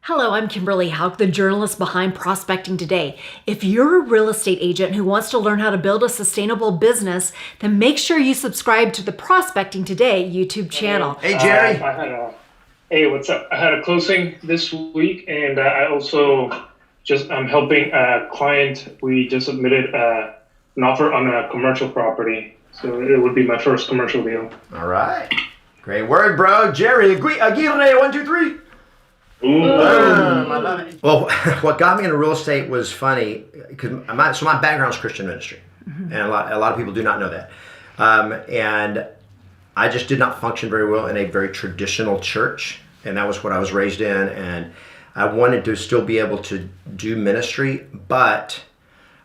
Hello, I'm Kimberly Houk, the journalist behind Prospecting Today. If you're a real estate agent who wants to learn how to build a sustainable business, then make sure you subscribe to the Prospecting Today YouTube channel. Hey, Jerry. Hey, what's up? I had a closing this week, and I also I'm helping a client. We just submitted an offer on a commercial property, so it would be my first commercial deal. All right. Great word, bro. Jerry, Aguirre, 1, 2, 3. Ooh. I love it. Well, what got me into real estate was funny because my background is Christian ministry, and a lot of people do not know that. And I just did not function very well in a very traditional church, and that was what I was raised in. And I wanted to still be able to do ministry, but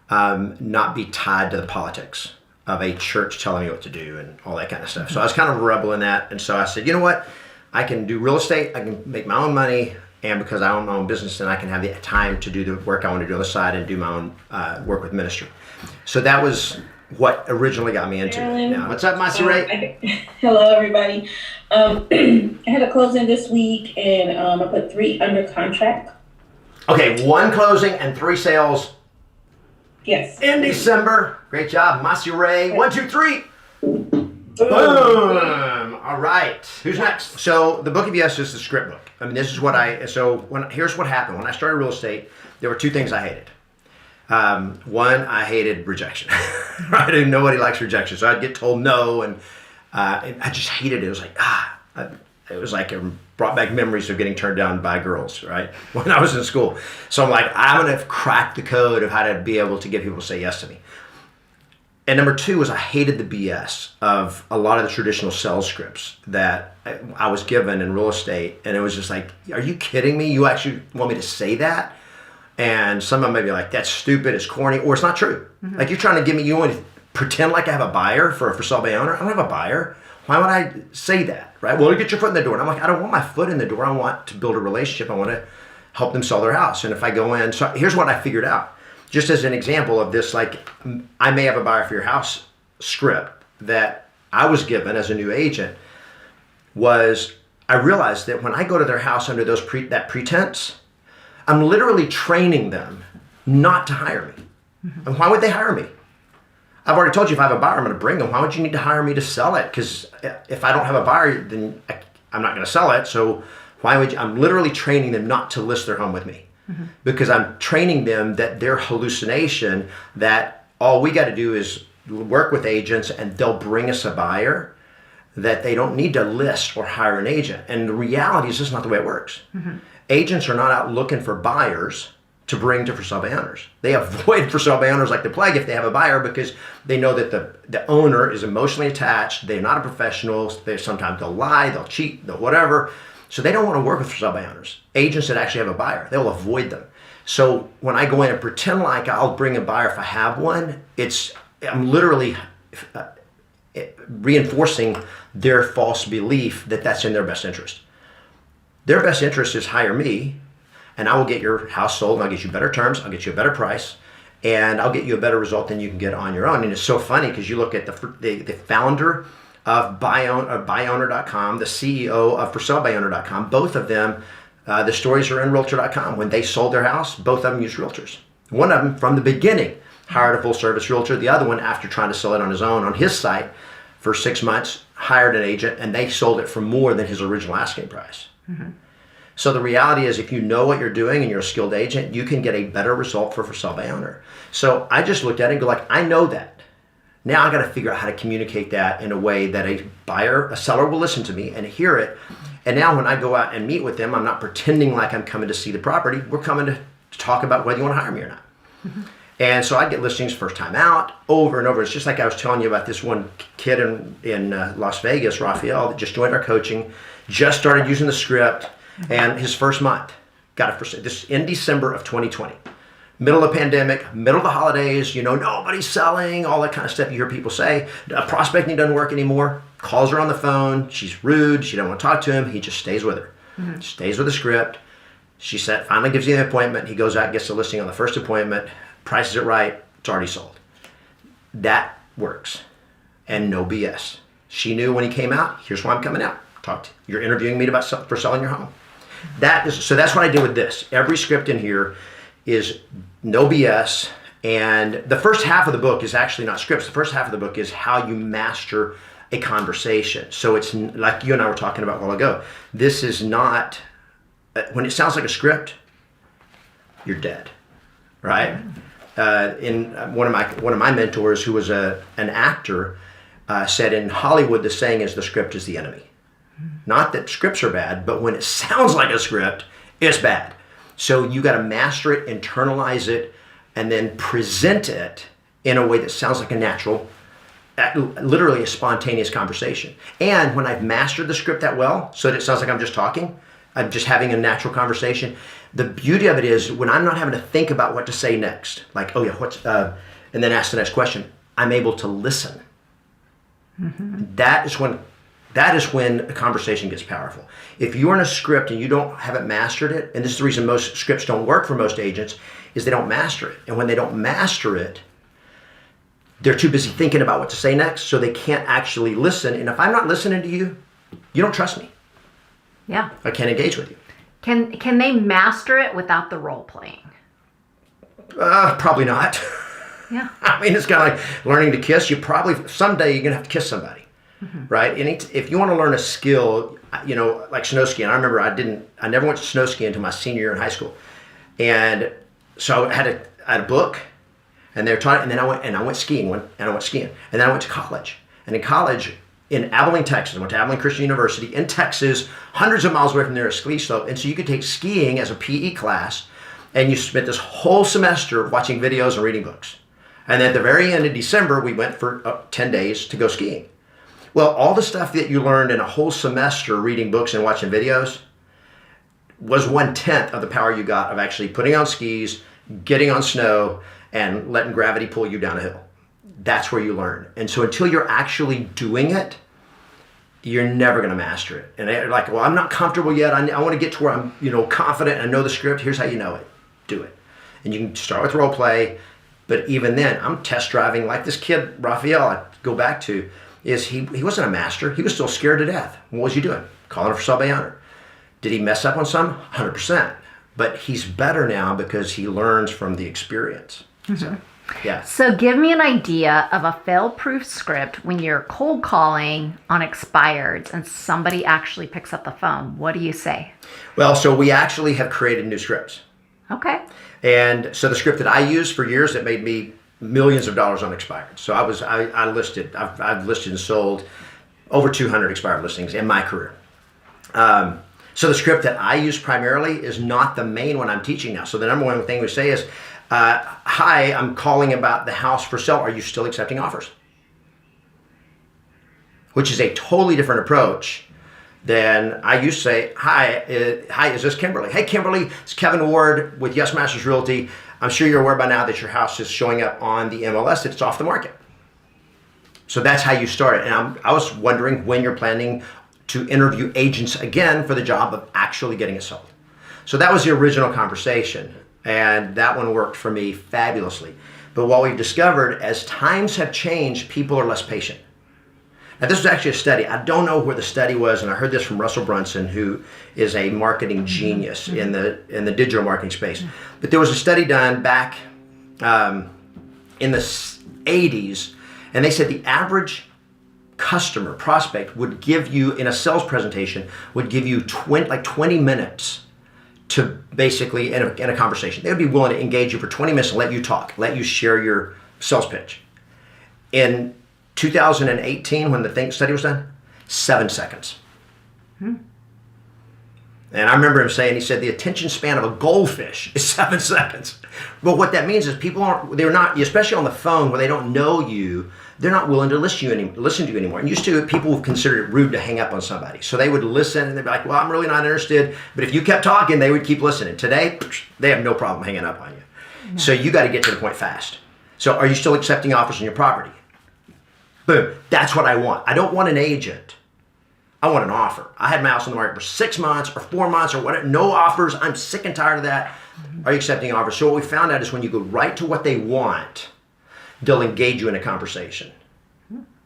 not be tied to the politics of a church telling me what to do and all that kind of stuff. So I was kind of a rebel in that, and so I said, you know what? I can do real estate, I can make my own money, and because I own my own business, then I can have the time to do the work I want to do on the side and do my own work with ministry. So that was what originally got me into it. Now, what's up, Massey Ray? Hello, everybody. I had a closing this week, and I put 3 under contract. Okay, 1 closing and 3 sales. Yes. In December. Great job, Massey Ray. 1, 2, 3. Boom! All right. Who's next? So the book of Yes is the script book. I mean, this is what here's what happened. When I started real estate, there were 2 things I hated. One, I hated rejection. Right? Nobody likes rejection. So I'd get told no, and I just hated it. It was like, it brought back memories of getting turned down by girls, right? When I was in school. So I'm like, I'm going to crack the code of how to be able to get people to say yes to me. And number 2 was I hated the BS of a lot of the traditional sales scripts that I was given in real estate. And it was just like, are you kidding me? You actually want me to say that? And some of them may be like, that's stupid, it's corny, or it's not true. Mm-hmm. Like, you're trying to you want to pretend like I have a buyer for a for sale by owner. I don't have a buyer. Why would I say that, right? Well, get your foot in the door. And I'm like, I don't want my foot in the door. I want to build a relationship. I want to help them sell their house. And if I go in, so here's what I figured out. Just as an example of this, like, I may have a buyer for your house script that I was given as a new agent was I realized that when I go to their house under that pretense, I'm literally training them not to hire me. Mm-hmm. And why would they hire me? I've already told you if I have a buyer, I'm going to bring them. Why would you need to hire me to sell it? Because if I don't have a buyer, then I'm not going to sell it. So why would you? I'm literally training them not to list their home with me. Mm-hmm. Because I'm training them that their hallucination, that all we got to do is work with agents and they'll bring us a buyer, that they don't need to list or hire an agent. And the reality is just not the way it works. Mm-hmm. Agents are not out looking for buyers to bring to for sale by owners. They avoid for sale by owners like the plague if they have a buyer, because they know that the owner is emotionally attached. They're not a professional. Sometimes they'll lie, they'll cheat, they'll whatever. So they don't want to work with for sale by owners. Agents that actually have a buyer, they'll avoid them. So when I go in and pretend like I'll bring a buyer if I have one, I'm literally reinforcing their false belief that that's in their best interest. Their best interest is hire me, and I will get your house sold, and I'll get you better terms, I'll get you a better price, and I'll get you a better result than you can get on your own. And it's so funny because you look at the founder of buyowner.com, the CEO of forsalebyowner.com, both of them, the stories are in realtor.com. When they sold their house, both of them used realtors. One of them from the beginning hired a full service realtor. The other one, after trying to sell it on his own on his site for 6 months, hired an agent, and they sold it for more than his original asking price. Mm-hmm. So the reality is, if you know what you're doing and you're a skilled agent, you can get a better result for sale by owner. So I just looked at it and go like, I know that. Now I got to figure out how to communicate that in a way that a seller will listen to me and hear it. And now when I go out and meet with them, I'm not pretending like I'm coming to see the property. We're coming to talk about whether you want to hire me or not. Mm-hmm. And so I get listings first time out over and over. It's just like I was telling you about this one kid in Las Vegas, Raphael, that just joined our coaching, just started using the script, and his first month got it this in December of 2020. Middle of the pandemic, middle of the holidays, nobody's selling, all that kind of stuff you hear people say. Prospecting doesn't work anymore. Calls her on the phone. She's rude. She doesn't want to talk to him. He just stays with her. Mm-hmm. Stays with the script. She finally gives you the appointment. He goes out and gets the listing on the first appointment, prices it right. It's already sold. That works. And no BS. She knew when he came out, here's why I'm coming out. You're interviewing me for selling your home. So that's what I did with this. Every script in here is no BS. And the first half of the book is actually not scripts. The first half of the book is how you master a conversation. So it's like you and I were talking about a while ago. This is not, when it sounds like a script, you're dead, right? In one of my mentors, who was an actor, said in Hollywood the saying is the script is the enemy. Not that scripts are bad, but when it sounds like a script, it's bad. So you got to master it, internalize it, and then present it in a way that sounds like a natural, literally a spontaneous conversation. And when I've mastered the script that well, so that it sounds like I'm just talking, I'm just having a natural conversation. The beauty of it is when I'm not having to think about what to say next, like, oh yeah, and then ask the next question, I'm able to listen. Mm-hmm. That is when a conversation gets powerful. If you're in a script and you haven't mastered it, and this is the reason most scripts don't work for most agents, is they don't master it. And when they don't master it, they're too busy thinking about what to say next, so they can't actually listen. And if I'm not listening to you, you don't trust me. Yeah. I can't engage with you. Can they master it without the role playing? Probably not. Yeah. I mean, it's kind of like learning to kiss. Someday you're going to have to kiss somebody. Mm-hmm. Right? And if you want to learn a skill, like snow skiing, I remember I never went to snow skiing until my senior year in high school. And so I had a book, and they were taught, and then I went skiing, and then I went to college. And in college, in Abilene, Texas, I went to Abilene Christian University in Texas, hundreds of miles away from there, a ski slope. And so you could take skiing as a PE class, and you spent this whole semester watching videos and reading books. And then at the very end of December, we went for 10 days to go skiing. Well, all the stuff that you learned in a whole semester reading books and watching videos was 1/10 of the power you got of actually putting on skis, getting on snow, and letting gravity pull you down a hill. That's where you learn. And so until you're actually doing it, you're never going to master it. And they're like, well, I'm not comfortable yet. I want to get to where I'm, confident and I know the script. Here's how you know it. Do it. And you can start with role play. But even then, I'm test driving like this kid, Raphael, I go back to, is he wasn't a master. He was still scared to death. What was he doing? Calling for sub-A honor. Did he mess up on some? 100%. But he's better now because he learns from the experience. Mm-hmm. So, yeah. So give me an idea of a fail-proof script when you're cold calling on expireds and somebody actually picks up the phone. What do you say? Well, so we actually have created new scripts. Okay. And so the script that I used for years that made me millions of dollars on expired. So I've listed and sold over 200 expired listings in my career. So the script that I use primarily is not the main one I'm teaching now. So the number one thing we say is, hi, I'm calling about the house for sale. Are you still accepting offers? Which is a totally different approach than I used to say, hi, is this Kimberly? Hey, Kimberly, it's Kevin Ward with Yes Masters Realty. I'm sure you're aware by now that your house is showing up on the MLS, that it's off the market. So that's how you start it. And I was wondering when you're planning to interview agents again for the job of actually getting it sold. So that was the original conversation. And that one worked for me fabulously. But what we've discovered, as times have changed, people are less patient. Now, this was actually a study. I don't know where the study was, and I heard this from Russell Brunson, who is a marketing genius in the digital marketing space. But there was a study done back in the 80s, and they said the average customer, prospect, would give you, in a sales presentation, would give you 20 minutes to basically, in a conversation. They would be willing to engage you for 20 minutes and let you talk, let you share your sales pitch. In 2018, when the study was done, 7 seconds. And I remember him saying, he said, the attention span of a goldfish is 7 seconds. But what that means is they're not, especially on the phone where they don't know you, they're not willing to listen to you anymore. And used to, people would consider it rude to hang up on somebody. So they would listen and they'd be like, well, I'm really not interested. But if you kept talking, they would keep listening. Today, they have no problem hanging up on you. No. So you got to get to the point fast. So are you still accepting offers on your property? Boom. That's what I want. I don't want an agent. I want an offer. I had my house on the market for 6 months or 4 months or whatever. No offers. I'm sick and tired of that. Are you accepting offers? So what we found out is when you go right to what they want, they'll engage you in a conversation.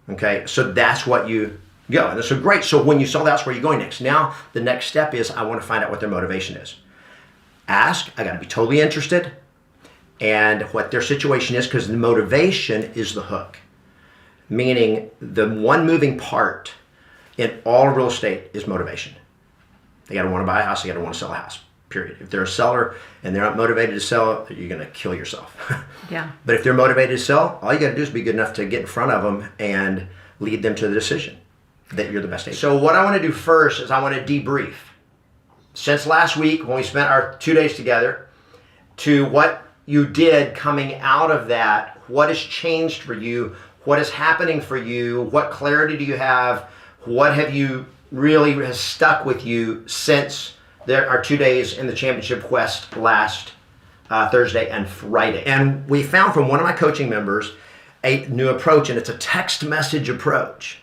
Okay? So that's what you Go. And so great. So when you sold the house, where are you going next? Now the next step is I want to find out what their motivation is. Ask. I got to be totally interested, and what their situation is, because the motivation is the hook. Meaning the one moving part in all real estate is motivation. They got to want to buy a house. They got to want to sell a house. Period. If they're a seller and they're not motivated to sell, you're going to kill yourself. Yeah. But if they're motivated to sell, all you got to do is be good enough to get in front of them and lead them to the decision that you're the best agent. So what I want to do first is I want to debrief. Since last week when we spent our 2 days together, to what you did coming out of that, what has changed for you, what is happening for you, what clarity do you have, what have you really has stuck with you since there are 2 days in the Championship Quest last Thursday and Friday. And we found from one of my coaching members a new approach, and it's a text message approach.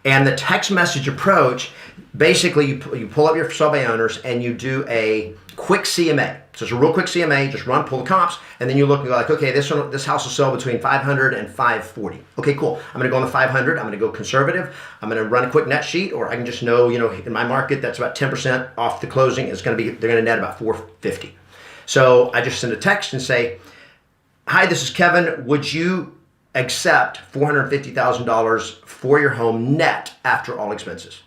And the text message approach, basically you pull up your sell by owners and you do a quick CMA. So it's a real quick CMA, just pull the comps, and then you look and go like, okay, this house will sell between 500 and 540. Okay, cool. I'm gonna go on the 500, I'm gonna go conservative, I'm gonna run a quick net sheet, or I can just know, in my market, that's about 10% off the closing. They're gonna net about 450. So I just send a text and say, hi, this is Kevin. Would you accept $450,000 for your home net after all expenses?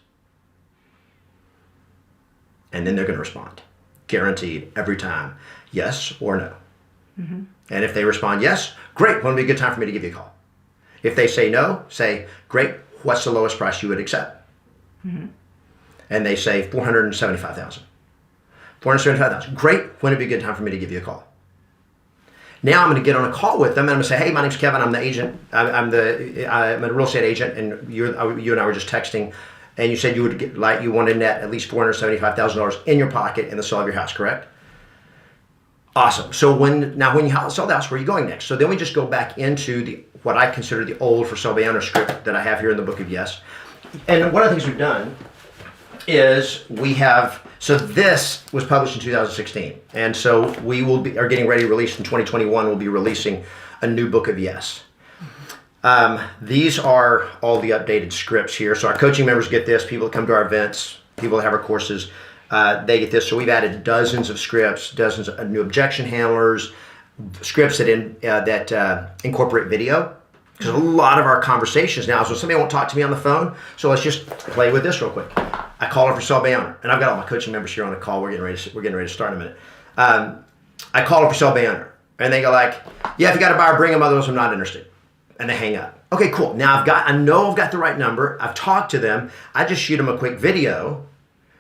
And then they're going to respond. Guaranteed every time, yes or no. Mm-hmm. And if they respond yes, great, when would be a good time for me to give you a call? If they say no, say, great, what's the lowest price you would accept? Mm-hmm. And they say $475,000. $475,000, great, when would be a good time for me to give you a call? Now I'm going to get on a call with them and I'm going to say, hey, my name's Kevin. I'm the agent. I'm a real estate agent, and you and I were just texting, and you said you want to net at least $475,000 in your pocket in the sale of your house, correct? Awesome. So when you sell the house, where are you going next? So then we just go back into what I consider the old for sale by owner script that I have here in the Book of Yes. And one of the things we've done is so this was published in 2016, and so we are getting ready to release in 2021. We'll be releasing a new Book of Yes. These are all the updated scripts here. So our coaching members get this. People that come to our events, people that have our courses, they get this. So we've added dozens of scripts, dozens of new objection handlers, scripts that incorporate video. Because a lot of our conversations now is when somebody won't talk to me on the phone. So let's just play with this real quick. I call her for sale by owner, and I've got all my coaching members here on the call. We're getting ready to start in a minute. I call her for sale by owner, and they go like, "Yeah, if you got a buyer, bring them. Otherwise, I'm not interested." And they hang up. Okay, cool. Now I know I've got the right number. I've talked to them. I just shoot them a quick video,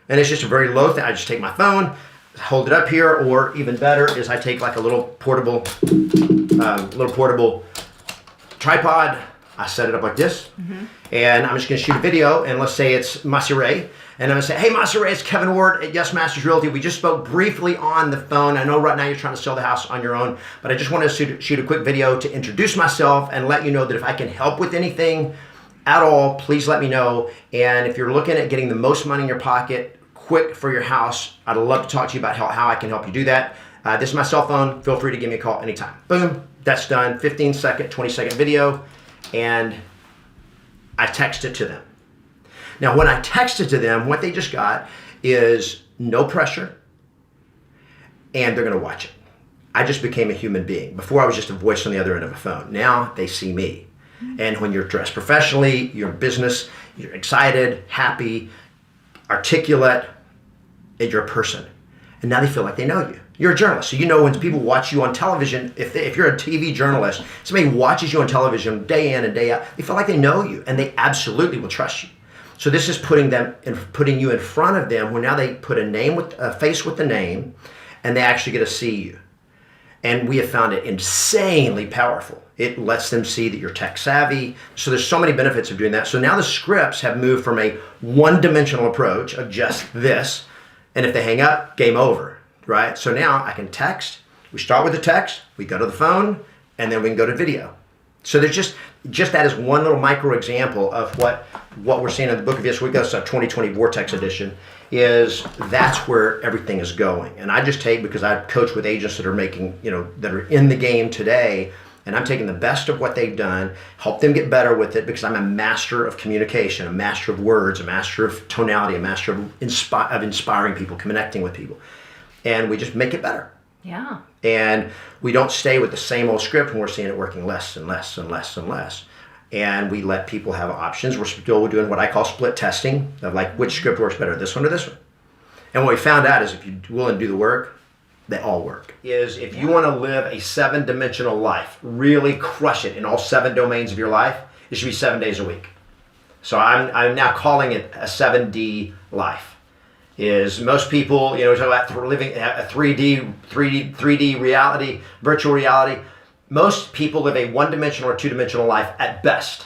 and it's just a very low thing. I just take my phone, hold it up here, or even better is I take like a little portable tripod. I set it up like this, and I'm just going to shoot a video, and let's say it's Masire, and I'm going to say, hey, Masire, it's Kevin Ward at Yes Masters Realty. We just spoke briefly on the phone. I know right now you're trying to sell the house on your own, but I just want to shoot a quick video to introduce myself and let you know that if I can help with anything at all, please let me know. And if you're looking at getting the most money in your pocket quick for your house, I'd love to talk to you about how I can help you do that. This is my cell phone. Feel free to give me a call anytime. Boom, that's done. 15-second, 20-second video, and I text it to them. Now, when I text it to them, what they just got is no pressure, and they're going to watch it. I just became a human being. Before, I was just a voice on the other end of a phone. Now, they see me. And when you're dressed professionally, you're in business, you're excited, happy, articulate, and you're a person. And now they feel like they know you. You're a journalist, so you know when people watch you on television, if you're a TV journalist, somebody watches you on television day in and day out, they feel like they know you, and they absolutely will trust you. So this is putting you in front of them, where now they put a face with the name, and they actually get to see you. And we have found it insanely powerful. It lets them see that you're tech savvy. So there's so many benefits of doing that. So now the scripts have moved from a one-dimensional approach of just this, and if they hang up, game over, right? So now I can text. We start with the text, we go to the phone, and then we can go to video. So there's just that is one little micro example of what we're seeing in the Book of Yes. We got a 2020 Vortex edition. That's where everything is going. And I just take, because I coach with agents that are making, that are in the game today, And I'm taking the best of what they've done, help them get better with it, because I'm a master of communication, a master of words, a master of tonality, a master of inspiring people, connecting with people. And we just make it better. Yeah. And we don't stay with the same old script when we're seeing it working less and less and less and less. And we let people have options. We're still doing what I call split testing of like, which script works better, this one or this one? And what we found out is if you're willing to do the work, they all work. Is if you want to live a 7-dimensional life, really crush it in all 7 domains of your life, it should be 7 days a week. So I'm now calling it a 7D life. Is most people, talk about living a 3D reality, virtual reality. Most people live a 1-dimensional or 2-dimensional life at best.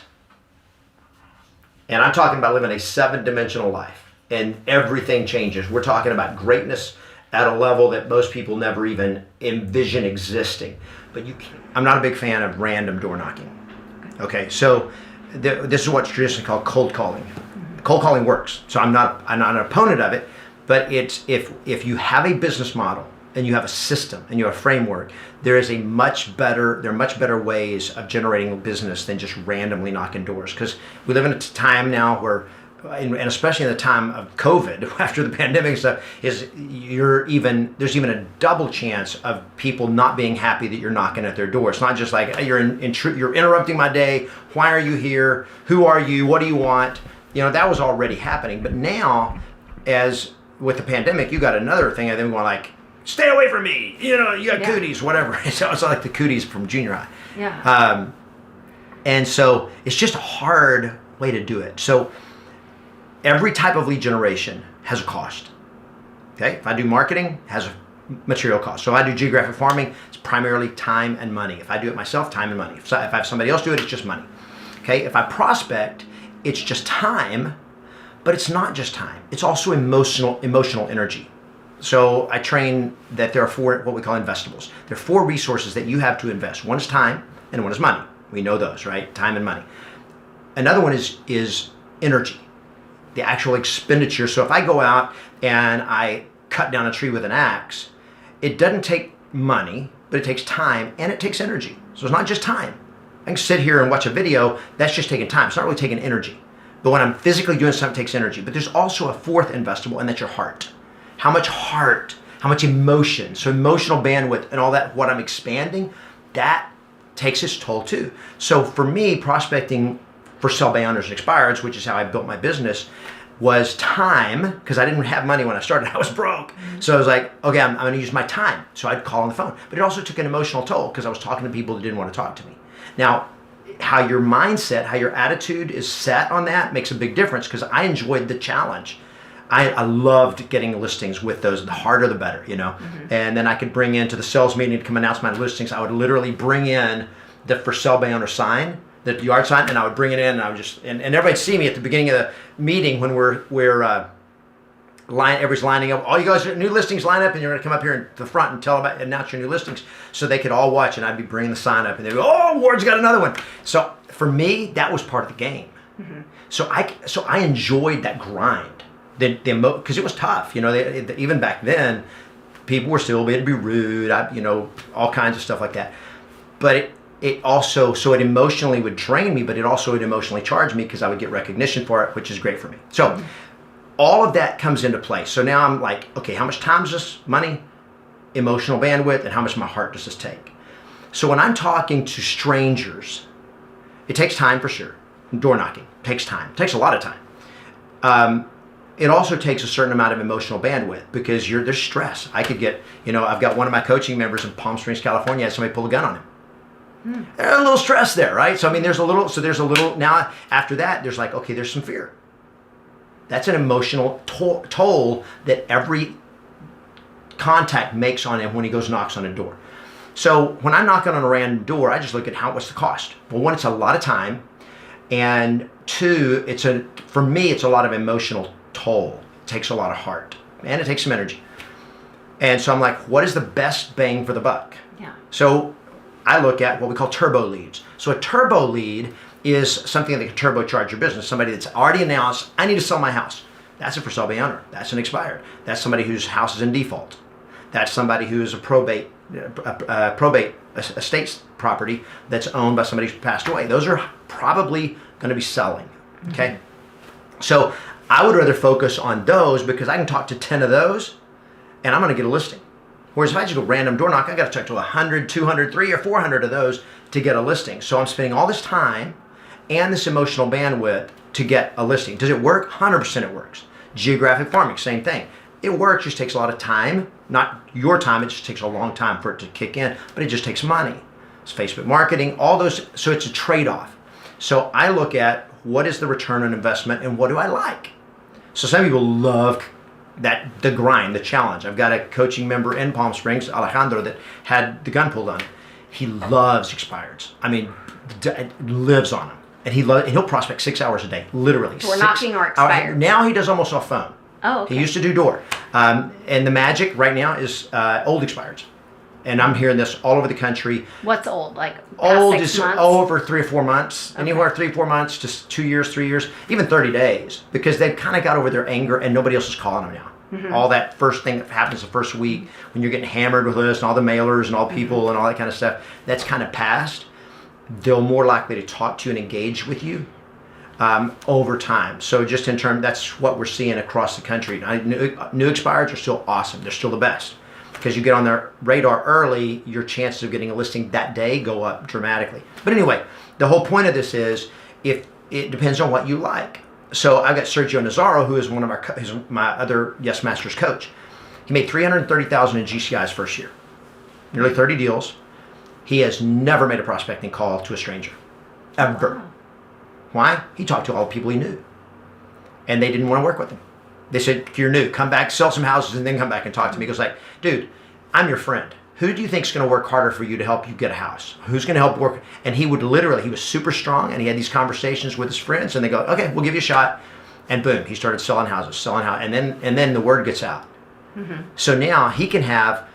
And I'm talking about living a 7-dimensional life. And everything changes. We're talking about greatness at a level that most people never even envision existing. But I'm not a big fan of random door knocking. Okay, so this is what's traditionally called cold calling. Cold calling works. So I'm not an opponent of it, but it's if you have a business model and you have a system and you have a framework, there are much better ways of generating business than just randomly knocking doors. Because we live in a time now where, and especially in the time of COVID, after the pandemic and stuff, there's even a double chance of people not being happy that you're knocking at their door. It's not just like you're interrupting my day. Why are you here? Who are you? What do you want? That was already happening. But now, as with the pandemic, you got another thing of them going like, stay away from me. You got cooties, whatever. So it's like the cooties from junior high. Yeah. And so it's just a hard way to do it. So every type of lead generation has a cost. Okay, if I do marketing, it has a material cost. So if I do geographic farming, it's primarily time and money. If I do it myself, time and money. If I have somebody else do it, it's just money. Okay, if I prospect, it's just time, but it's not just time. It's also emotional energy. So I train that there are 4 what we call investables. There are 4 resources that you have to invest. One is time and one is money. We know those, right? Time and money. Another one is energy. The actual expenditure. So if I go out and I cut down a tree with an axe, it doesn't take money, but it takes time and it takes energy. So it's not just time. I can sit here and watch a video, that's just taking time. It's not really taking energy. But when I'm physically doing something, it takes energy. But there's also a 4th investable, and that's your heart. How much heart, how much emotion, so emotional bandwidth and all that, what I'm expanding, that takes its toll too. So for me, prospecting for sell-by owners and expireds, which is how I built my business, was time, because I didn't have money when I started. I was broke. So I was like, okay, I'm going to use my time. So I'd call on the phone. But it also took an emotional toll because I was talking to people that didn't want to talk to me. Now, how your mindset, how your attitude is set on that makes a big difference, because I enjoyed the challenge. I loved getting listings with those. The harder, the better, And then I could bring into the sales meeting to come announce my listings. I would literally bring in the for sale by owner sign, the yard sign, and I would bring it in, and I would just, and everybody'd see me at the beginning of the meeting when everybody's lining up. All you guys, new listings, line up, and you're going to come up here in the front and announce your new listings, so they could all watch, and I'd be bringing the sign up, and they'd go, oh, Ward's got another one. So for me, that was part of the game. Mm-hmm. So I enjoyed that grind, because it was tough. Even back then, people were still able to be rude, all kinds of stuff like that. But it also, so it emotionally would drain me, but it also would emotionally charge me because I would get recognition for it, which is great for me. So all of that comes into play. So now I'm like, okay, how much time is this? Money, emotional bandwidth, and how much of my heart does this take? So when I'm talking to strangers, it takes time for sure. Door knocking takes time. It takes a lot of time. It also takes a certain amount of emotional bandwidth because there's stress. I could get, I've got one of my coaching members in Palm Springs, California, had somebody pull a gun on him. There's a little stress there, right? So, there's a little, now after that, there's like, okay, there's some fear. That's an emotional toll that every contact makes on him when he goes knocks on a door. So when I'm knocking on a random door, I just look at what's the cost. Well, 1, it's a lot of time. And 2, for me, it's a lot of emotional toll. It takes a lot of heart. And it takes some energy. And so I'm like, what is the best bang for the buck? Yeah. So I look at what we call turbo leads. So a turbo lead is something that can turbocharge your business. Somebody that's already announced, I need to sell my house. That's a for sale by owner. That's an expired. That's somebody whose house is in default. That's somebody who is a probate estate property that's owned by somebody who's passed away. Those are probably going to be selling. Okay. So I would rather focus on those because I can talk to 10 of those and I'm going to get a listing. Whereas if I just go random door knock, I got to talk to 100, 200, 300 or 400 of those to get a listing. So I'm spending all this time and this emotional bandwidth to get a listing. Does it work? 100% it works. Geographic farming, same thing. It works, just takes a lot of time. Not your time, it just takes a long time for it to kick in, but it just takes money. It's Facebook marketing, all those, so it's a trade-off. So I look at what is the return on investment and what do I like? So some people love the grind, the challenge. I've got a coaching member in Palm Springs, Alejandro, that had the gun pulled on him. He loves expireds. I mean, lives on them. And he'll prospect 6 hours a day, literally. We're knocking or expired. Now he does almost off phone. Oh, okay. He used to do door. And the magic right now is old expireds. And I'm hearing this all over the country. What's old? Like past old 6 is months? over 3 or 4 months. Okay. Anywhere 3 or 4 months, just 2 years, 3 years, even 30 days. Because they've kind of got over their anger and nobody else is calling them now. Mm-hmm. All that first thing that happens the first week when you're getting hammered with this and all the mailers and all people and all that kind of stuff, that's kind of past. They're more likely to talk to you and engage with you over time. So just in terms, that's what we're seeing across the country. New expireds are still awesome. They're still the best. Because you get on their radar early, your chances of getting a listing that day go up dramatically. But anyway, the whole point of this is if it depends on what you like. So I've got Sergio Nazaro, who is one of my other Yes Masters coach. He made $330,000 in GCI's first year, nearly 30 deals. He has never made a prospecting call to a stranger, ever. Wow. Why? He talked to all the people he knew, and they didn't want to work with him. They said, if you're new, come back, sell some houses, and then come back and talk to me. He goes like, dude, I'm your friend. Who do you think is going to work harder for you to help you get a house? Who's going to help work? And he was super strong, and he had these conversations with his friends, and they go, okay, we'll give you a shot. And boom, he started selling houses, and then the word gets out. Mm-hmm. So now he can have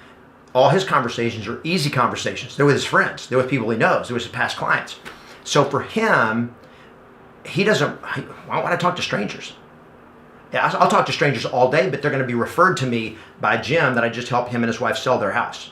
all his conversations are easy conversations. They're with his friends. They're with people he knows. They're with his past clients. So for him, why would I talk to strangers? Yeah, I'll talk to strangers all day, but they're going to be referred to me by Jim that I just helped him and his wife sell their house.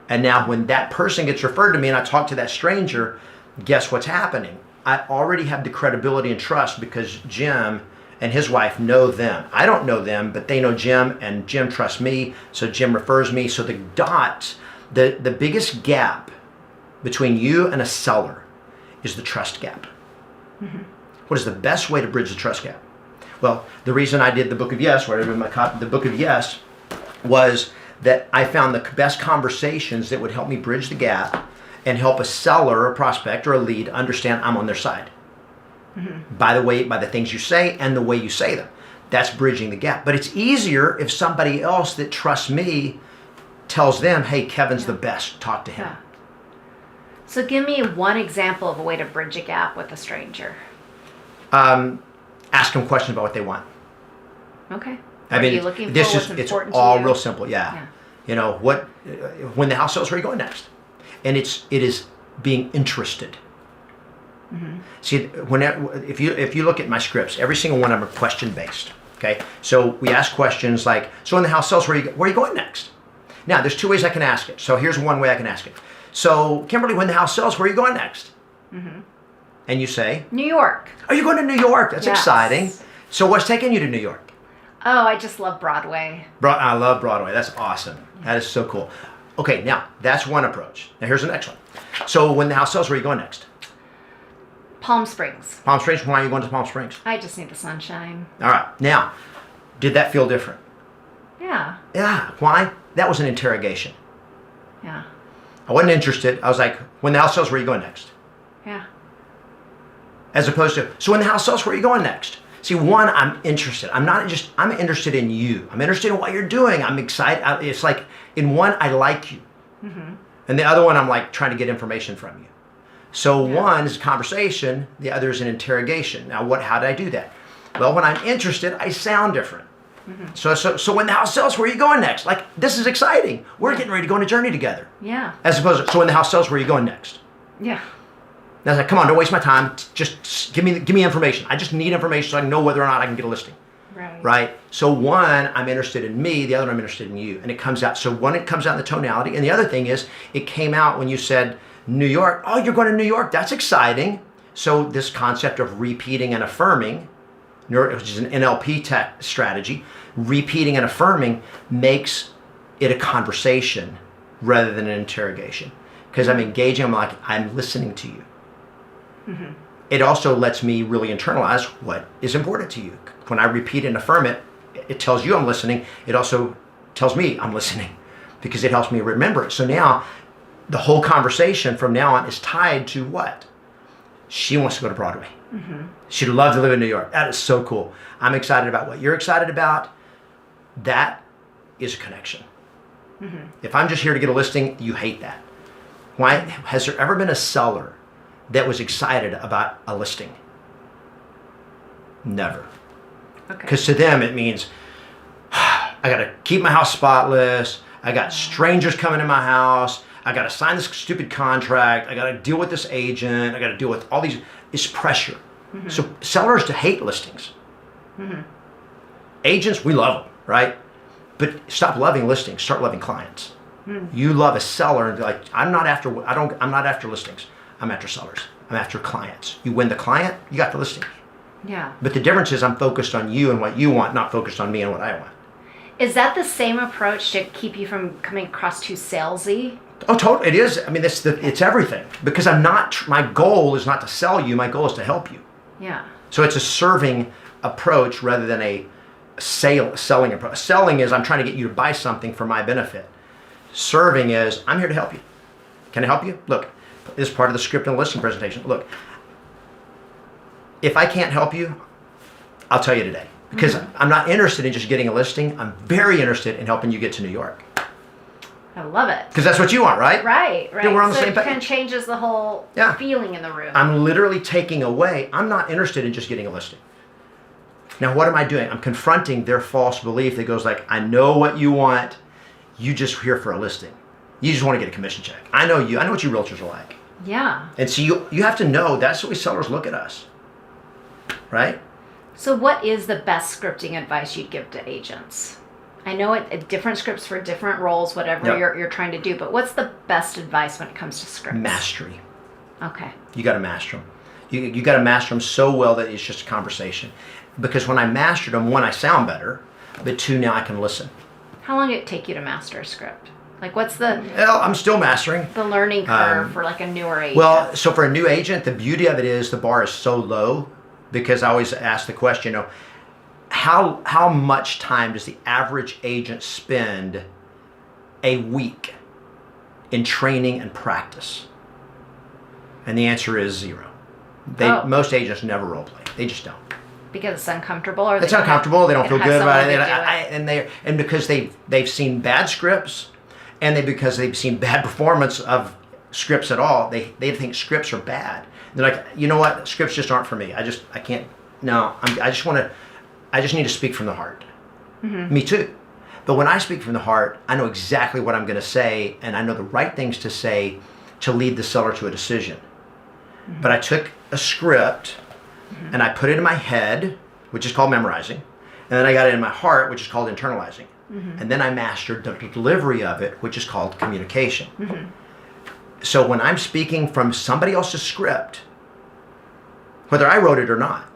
And now when that person gets referred to me and I talk to that stranger, guess what's happening? I already have the credibility and trust because Jim and his wife know them. I don't know them, but they know Jim and Jim trusts me, so Jim refers me. So the biggest gap between you and a seller is the trust gap. Mm-hmm. What is the best way to bridge the trust gap? Well, the reason I did the Book of Yes, where I did the Book of Yes, was that I found the best conversations that would help me bridge the gap and help a seller, a prospect, or a lead understand I'm on their side. Mm-hmm. By the things you say and the way you say them. That's bridging the gap. But it's easier if somebody else that trusts me tells them, hey, Kevin's the best, talk to him. Yeah. So give me one example of a way to bridge a gap with a stranger. Ask them questions about what they want. Okay. I mean, are you looking for this what's is it's important all to you? real simple. Yeah. You know what? When the house sells, where are you going next? And it is being interested. Mm-hmm. See, if you look at my scripts, every single one of them are question based. Okay, so we ask questions like, so when the house sells, where are you going next? Now, there's 2 ways I can ask it. So here's one way I can ask it. So Kimberly, when the house sells, where are you going next? Mm-hmm. And you say, New York. Are you going to New York? That's Yes. exciting. So what's taking you to New York? Oh, I just love Broadway. I love Broadway. That's awesome. That is so cool. Okay, now that's one approach. Now here's the next one. So when the house sells, where are you going next? Palm Springs. Palm Springs. Why are you going to Palm Springs? I just need the sunshine. All right. Now, did that feel different? Yeah. Yeah. Why? That was an interrogation. Yeah. I wasn't interested. I was like, when the house sells, where are you going next? Yeah. As opposed to, so when the house sells, where are you going next? See, one, I'm interested. I'm interested in you. I'm interested in what you're doing. I'm excited. It's like, in one, I like you. Mm-hmm. And the other one, I'm like trying to get information from you. So one is conversation, the other is an interrogation. Now, how did I do that? Well, when I'm interested, I sound different. Mm-hmm. So when the house sells, where are you going next? Like, this is exciting. We're getting ready to go on a journey together. Yeah. As opposed to, so when the house sells, where are you going next? Yeah. And I was like, come on, don't waste my time. Just give me information. I just need information so I can know whether or not I can get a listing. Right. Right? So one, I'm interested in me, the other I'm interested in you. And it comes out. So one, it comes out in the tonality. And the other thing is, it came out when you said New York. Oh, you're going to New York. That's exciting. So this concept of repeating and affirming, which is an NLP tech strategy, repeating and affirming makes it a conversation rather than an interrogation. Because I'm engaging, I'm listening to you. Mm-hmm. It also lets me really internalize what is important to you. When I repeat and affirm it, it tells you I'm listening. It also tells me I'm listening because it helps me remember it. So now the whole conversation from now on is tied to what? She wants to go to Broadway. Mm-hmm. She'd love to live in New York. That is so cool. I'm excited about what you're excited about. That is a connection. Mm-hmm. If I'm just here to get a listing, you hate that. Why? Has there ever been a seller that was excited about a listing? Never. Okay. Because to them it means I got to keep my house spotless. I got strangers coming in my house. I got to sign this stupid contract. I got to deal with this agent. I got to deal with all these. It's pressure. Mm-hmm. So sellers to hate listings. Mm-hmm. Agents, we love them, right? But stop loving listings. Start loving clients. Mm-hmm. You love a seller and be like, I'm not after listings. I'm after sellers. I'm after clients. You win the client, you got the listing. Yeah. But the difference is I'm focused on you and what you want, not focused on me and what I want. Is that the same approach to keep you from coming across too salesy? Oh, totally. It is. I mean, it's everything. Because my goal is not to sell you. My goal is to help you. Yeah. So it's a serving approach rather than a selling approach. Selling is I'm trying to get you to buy something for my benefit. Serving is I'm here to help you. Can I help you? Look, this is part of the script and listing presentation. Look, if I can't help you, I'll tell you today. Because I'm not interested in just getting a listing. I'm very interested in helping you get to New York. I love it. Because that's what you want, right? Right. Yeah, we're on the same page. It kind of changes the whole feeling in the room. I'm literally taking away, I'm not interested in just getting a listing. Now, what am I doing? I'm confronting their false belief that goes like, I know what you want. You just here for a listing. You just want to get a commission check. I know you. I know what you realtors are like. Yeah. And so you have to know that's the way sellers look at us. Right? So what is the best scripting advice you'd give to agents? I know different scripts for different roles, whatever you're trying to do, but what's the best advice when it comes to scripts? Mastery. Okay. You got to master them. You got to master them so well that it's just a conversation. Because when I mastered them, one, I sound better, but two, now I can listen. How long did it take you to master a script? Like, what's the... Well, I'm still mastering. The learning curve for like a newer agent? Well, so for a new agent, the beauty of it is the bar is so low because I always ask the question, how much time does the average agent spend a week in training and practice? And the answer is 0. Most agents never role play. They just don't. Because it's uncomfortable, or it's uncomfortable. They don't feel good about it, and because they've seen bad scripts, and because they've seen bad performance of scripts at all, they think scripts are bad. They're like, you know what, scripts just aren't for me. I can't. No, I just need to speak from the heart. Mm-hmm. Me too. But when I speak from the heart, I know exactly what I'm going to say, and I know the right things to say to lead the seller to a decision. Mm-hmm. But I took a script. Mm-hmm. And I put it in my head, which is called memorizing. And then I got it in my heart, which is called internalizing. Mm-hmm. And then I mastered the delivery of it, which is called communication. Mm-hmm. So when I'm speaking from somebody else's script, whether I wrote it or not,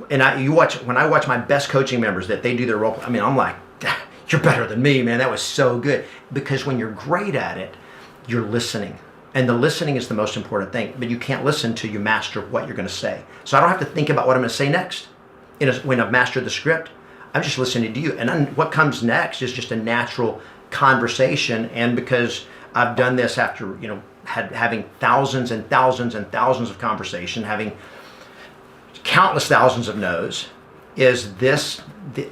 and when I watch my best coaching members that they do their role play, I mean, I'm like, you're better than me, man. That was so good. Because when you're great at it, you're listening. And the listening is the most important thing. But you can't listen till you master what you're going to say. So I don't have to think about what I'm going to say next. When I've mastered the script, I'm just listening to you. And then what comes next is just a natural conversation. And because I've done this after, having thousands and thousands and thousands of conversation, having countless thousands of no's,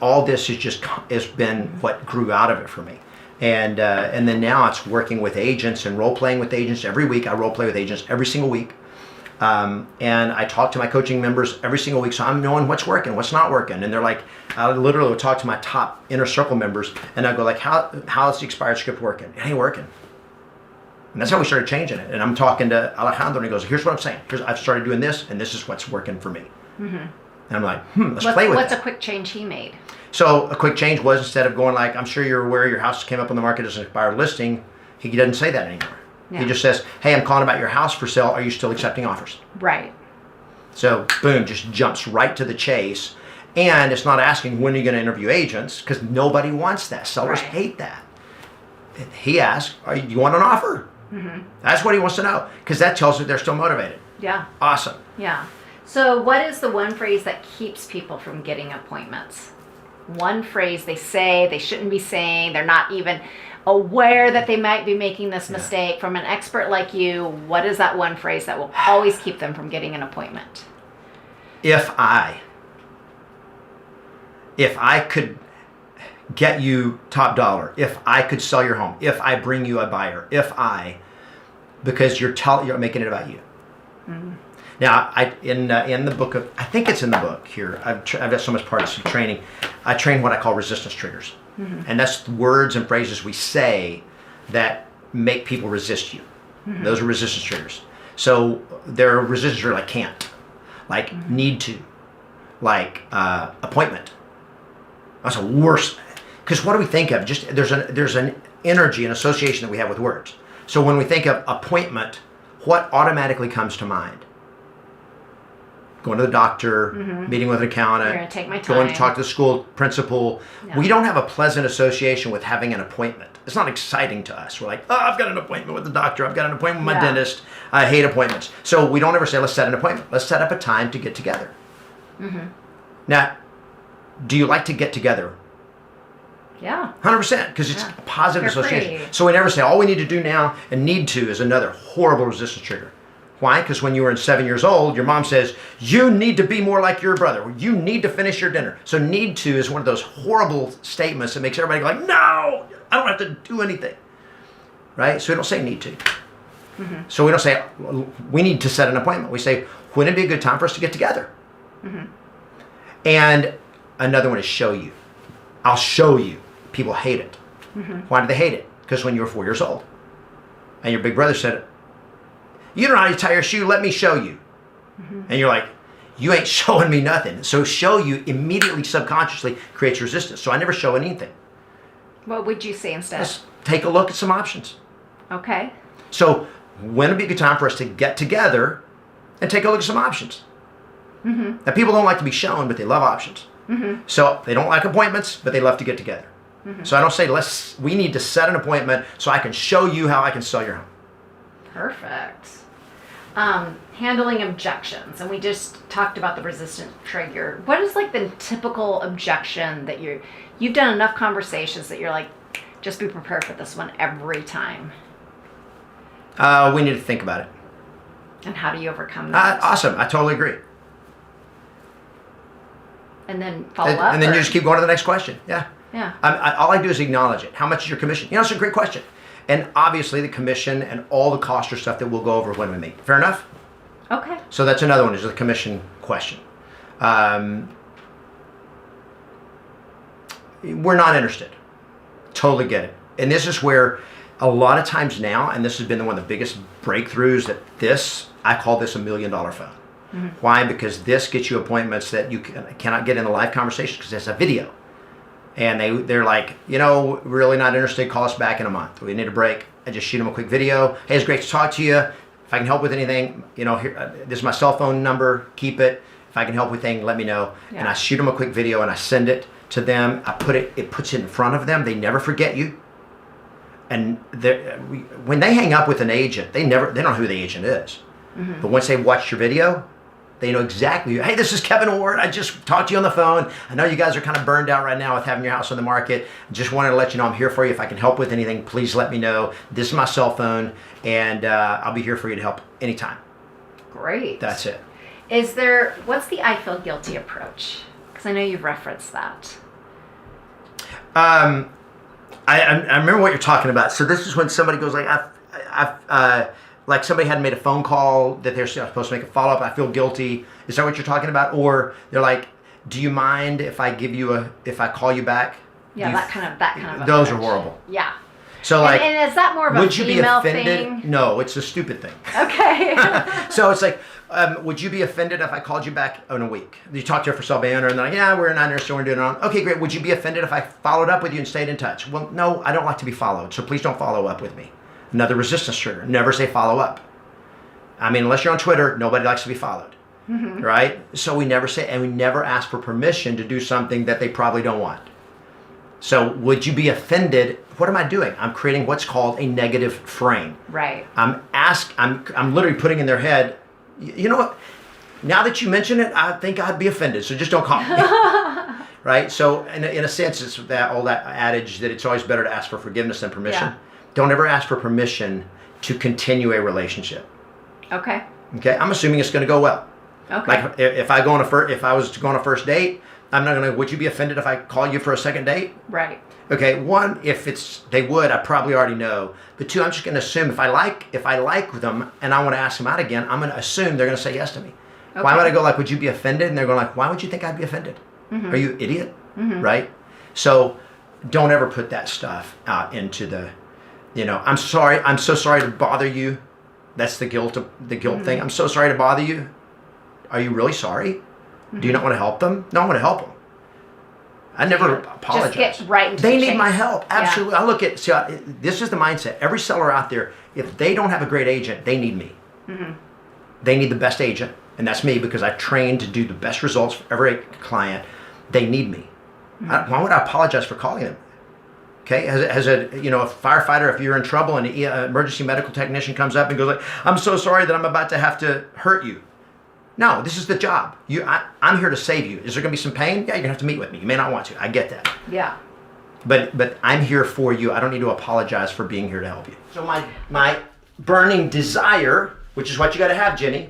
all this has been what grew out of it for me. And then now it's working with agents and role playing with agents every week. I role play with agents every single week. And I talk to my coaching members every single week. So I'm knowing what's working, what's not working. And they're like, I literally will talk to my top inner circle members and I go like, how's the expired script working? It ain't working. And that's how we started changing it. And I'm talking to Alejandro and he goes, here's what I'm saying. I've started doing this and this is what's working for me. Mm-hmm. And I'm like, let's play with What's that. a quick change he made? So a quick change was, instead of going like, I'm sure you're aware your house came up on the market as an expired listing, he doesn't say that anymore. Yeah. He just says, hey, I'm calling about your house for sale. Are you still accepting offers? Right. So boom, just jumps right to the chase. And it's not asking, when are you going to interview agents? Because nobody wants that. Sellers hate that. He asks, you want an offer? That's what he wants to know, because that tells you they're still motivated. Yeah. Awesome. Yeah. So what is the one phrase that keeps people from getting appointments? One phrase they say they shouldn't be saying. They're not even aware that they might be making this mistake. From an expert like you, what is that one phrase that will always keep them from getting an appointment? If I could get you top dollar, if I could sell your home, if I bring you a buyer, because you're making it about you. Now, in the book of, I think it's in the book here, I've got so much parts of training. I train what I call resistance triggers. And that's words and phrases we say that make people resist you. Those are resistance triggers. So they're resistance triggers like can't, like need to, like appointment. That's a worse, because what do we think of? Just there's an energy and association that we have with words. So when we think of appointment, what automatically comes to mind? Going to the doctor, meeting with an accountant, You're gonna take my time. going to talk to the school principal. Yeah. We don't have a pleasant association with having an appointment. It's not exciting to us. We're like, oh, I've got an appointment with the doctor. I've got an appointment with my dentist. I hate appointments. So we don't ever say, let's set an appointment. Let's set up a time to get together. Now, do you like to get together? Yeah. 100%, because it's Yeah. a positive You're association. free. So we never say, all we need to do now, and need to is another horrible resistance trigger. Why? Because when you were 7 years old, your mom says, you need to be more like your brother. You need to finish your dinner. So need to is one of those horrible statements that makes everybody go like, no, I don't have to do anything. Right? So we don't say need to. So we don't say, we need to set an appointment. We say, wouldn't it be a good time for us to get together? And another one is show you. I'll show you. People hate it. Why do they hate it? Because when you were 4 years old and your big brother said, you don't know how to tie your shoe, let me show you. And you're like, you ain't showing me nothing. So show you immediately subconsciously creates resistance. So I never show anything. What would you say instead? Let's take a look at some options. Okay. So when would be a good time for us to get together and take a look at some options? Now people don't like to be shown, but they love options. So they don't like appointments, but they love to get together. So I don't say, we need to set an appointment so I can show you how I can sell your home. Perfect. Handling objections, and we just talked about the resistant trigger. What is like the typical objection that you've done enough conversations that you're like, just be prepared for this one every time? We need to think about it. And how do you overcome that? Awesome. I totally agree. And then follow up? And then or- you just keep going to the next question. Yeah. Yeah. All I do is acknowledge it. How much is your commission? You know, it's a great question. And obviously the commission and all the cost or stuff that we'll go over when we meet. Fair enough? Okay. So that's another one, is the commission question. We're not interested. Totally get it. And this is where a lot of times now, and this has been one of the biggest breakthroughs, I call this $1 million phone. Why? Because this gets you appointments that you cannot get in a live conversation because it's a video. And they're like, really not interested, call us back in a month. We need a break. I just shoot them a quick video. Hey, it's great to talk to you. If I can help with anything, here, this is my cell phone number, keep it. If I can help with anything, let me know. Yeah. And I shoot them a quick video and I send it to them. It puts it in front of them. They never forget you. And when they hang up with an agent, they don't know who the agent is. But once they watch your video, they know exactly, hey, this is Kevin Ward. I just talked to you on the phone. I know you guys are kind of burned out right now with having your house on the market. Just wanted to let you know I'm here for you. If I can help with anything, please let me know. This is my cell phone, and I'll be here for you to help anytime. Great. That's it. What's the I feel guilty approach? Because I know you've referenced that. I remember what you're talking about. So this is when somebody goes like, like somebody hadn't made a phone call that they're supposed to make a follow-up. I feel guilty. Is that what you're talking about? Or they're like, do you mind if I call you back? Yeah, that kind of Those are approach. horrible. Yeah. So like, and is that more of a would you be female offended? thing? No, it's a stupid thing. Okay. So it's like, would you be offended if I called you back in a week? You talked to her for self-banner and they're like, yeah, we're not understanding, we're doing it on. Okay, great. Would you be offended if I followed up with you and stayed in touch? Well, no, I don't like to be followed. So please don't follow up with me. Another resistance trigger. Never say follow up. I mean, unless you're on Twitter, nobody likes to be followed. Right? So we never say, and we never ask for permission to do something that they probably don't want. So would you be offended? What am I doing? I'm creating what's called a negative frame. Right. I'm literally putting in their head, you know what? Now that you mention it, I think I'd be offended. So just don't call me. Right? So in a sense, it's that old adage that it's always better to ask for forgiveness than permission. Yeah. Don't ever ask for permission to continue a relationship. Okay. Okay? I'm assuming it's going to go well. Okay. Like if I was to go on a first date, I'm not going to, would you be offended if I call you for a second date? Right. Okay, one, if they would, I probably already know. But two, I'm just going to assume if I like them and I want to ask them out again, I'm going to assume they're going to say yes to me. Okay. Why would I go like, would you be offended? And they're going like, why would you think I'd be offended? Are you an idiot? Right? So don't ever put that stuff out into the, I'm sorry, I'm so sorry to bother you. That's the guilt thing. I'm so sorry to bother you. Are you really sorry? Do you not want to help them? No, I want to help them. I never apologize. Just get right into They the need chase. my help. Absolutely. Yeah. I look at, this is the mindset. Every seller out there, if they don't have a great agent, they need me. They need the best agent. And that's me because I've trained to do the best results for every client. They need me. Why would I apologize for calling them? Okay, as a firefighter, if you're in trouble and an emergency medical technician comes up and goes like, I'm so sorry that I'm about to have to hurt you. No, this is the job. I'm here to save you. Is there going to be some pain? Yeah, you're going to have to meet with me. You may not want to. I get that. Yeah. But I'm here for you. I don't need to apologize for being here to help you. So my burning desire, which is what you got to have, Jenny,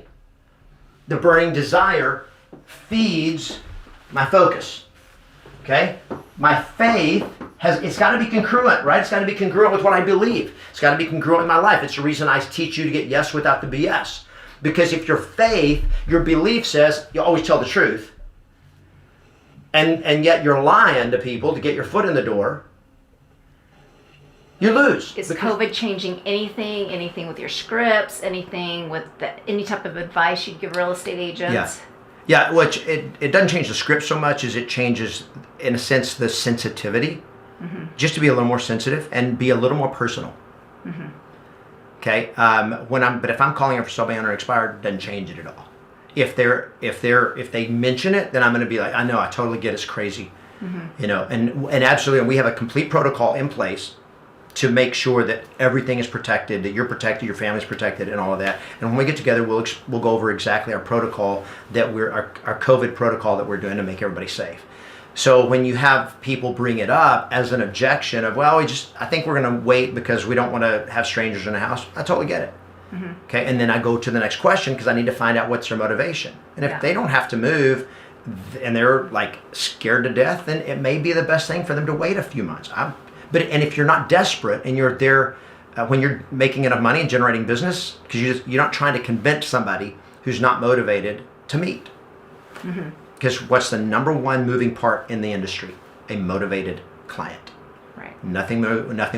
the burning desire feeds my focus. Okay? My faith it's got to be congruent, right? It's got to be congruent with what I believe. It's got to be congruent with my life. It's the reason I teach you to get yes without the BS. Because if your faith, your belief says you always tell the truth, and yet you're lying to people to get your foot in the door, you lose. Is COVID changing anything with your scripts, anything with any type of advice you'd give real estate agents? Yeah, which it doesn't change the script so much as it changes, in a sense, the sensitivity. Just to be a little more sensitive and be a little more personal. Okay, but if I'm calling it for self-banner expired, it doesn't change it at all. If they mention it, then I'm going to be like, I know, I totally get it's crazy, and absolutely, and we have a complete protocol in place to make sure that everything is protected, that you're protected, your family's protected, and all of that. And when we get together, we'll go over exactly our protocol our COVID protocol that we're doing to make everybody safe. So when you have people bring it up as an objection of, well, I think we're going to wait because we don't want to have strangers in the house, I totally get it. Okay, and then I go to the next question because I need to find out what's their motivation. And if they don't have to move and they're like scared to death, then it may be the best thing for them to wait a few months. And if you're not desperate and you're there when you're making enough money and generating business, because you're not trying to convince somebody who's not motivated to meet. Because what's the number one moving part in the industry? A motivated client. Right. Nothing